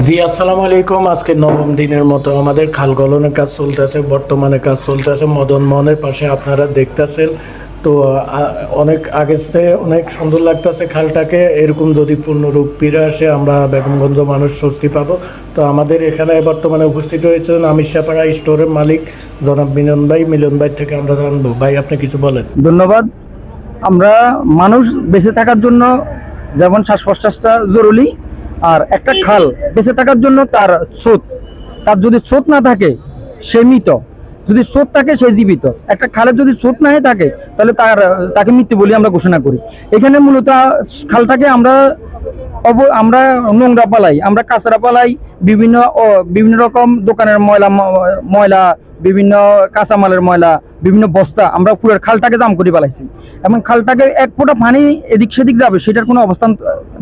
জি আসসালামু আলাইকুম। আজকে নবম দিনের মতো আমাদের খাল গলনের কাজ চলতেছে, বর্তমানে কাজ চলতেছে মদন মোহনের পাশে, আপনারা দেখতেছেন। তো অনেক আগের থেকে অনেক সুন্দর লাগতেছে খালটাকে। এরকম যদি পূর্ণরূপ ফিরে আসে আমরা বেগমগঞ্জ মানুষ স্বস্তি পাবো। তো আমাদের এখানে বর্তমানে উপস্থিত রয়েছেন আমিরশাপাড়া স্টোরের মালিক জনাব মিলন ভাই থেকে আমরা জানবো। ভাই আপনি কিছু বলেন। ধন্যবাদ। আমরা মানুষ বেঁচে থাকার জন্য যেমন শ্বাস প্রশ্বাসটা জরুরি, আর একটা খাল বেঁচে থাকার জন্য তার স্রোত, তার যদি স্রোত না থাকে সে মৃত, যদি স্রোত থাকে সে জীবিত। একটা খালের যদি স্রোত না থাকে তাহলে তাকে মৃত্যু বলে আমরা ঘোষণা করি। এখানে মূলত খালটাকে আমরা নোংরা পালাই, আমরা কাঁচরা পালাই, বিভিন্ন রকম দোকানের ময়লা, বিভিন্ন কাঁচামালের ময়লা, বিভিন্ন বস্তা আমরা পুরো খালটাকে জাম করে পালাইছি। এবং খালটাকে এক ফোঁটা পানি এদিক সেদিক যাবে সেটার কোনো অবস্থান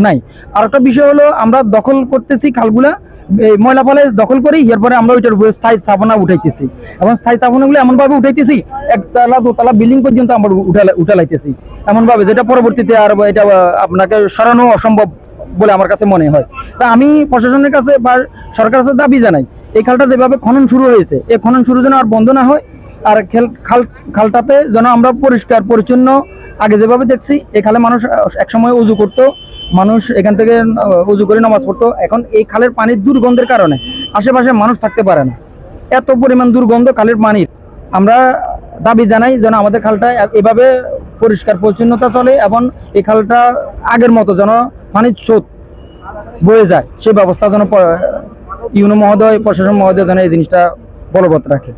নাই। আর একটা বিষয় হলো আমরা দখল করতেছি খালগুলা, ময়লা ফেলে দখল করি, এরপরে আমরা ওইটার উপরে স্থায়ী স্থাপনা উঠাইতেছি, এবং স্থায়ী স্থাপনাগুলো এমনভাবে উঠাইতেছি একতলা দোতলা বিল্ডিং পর্যন্ত আমরা উঠালাইতেছি এমনভাবে, যেটা পরবর্তীতে আর এটা আপনাকে সরানো অসম্ভব বলে আমার কাছে মনে হয়। তা আমি প্রশাসনের কাছে বা সরকারের কাছে দাবি জানাই, এই খালটা যেভাবে খনন শুরু হয়েছে এই খনন শুরু যেন আর বন্ধ না হয়, আর খালটাতে যেন আমরা পরিষ্কার পরিচ্ছন্ন আগে যেভাবে দেখছি, এই খালে মানুষ একসময় উজু করতো, মানুষ এখান থেকে উজু করে নামাজ পড়তো। এখন এই খালের পানির দুর্গন্ধের কারণে আশেপাশে মানুষ থাকতে পারে না, এত পরিমাণ দুর্গন্ধ খালের পানির। আমরা দাবি জানাই যেন আমাদের খালটা এভাবে পরিষ্কার পরিচ্ছন্নতা চলে, এবং এই খালটা আগের মতো যেন পানির স্রোত বয়ে যায় সেই ব্যবস্থা যেন ইউনো মহোদয়, প্রশাসন মহোদয় যেন এই জিনিসটা বলবৎ রাখে।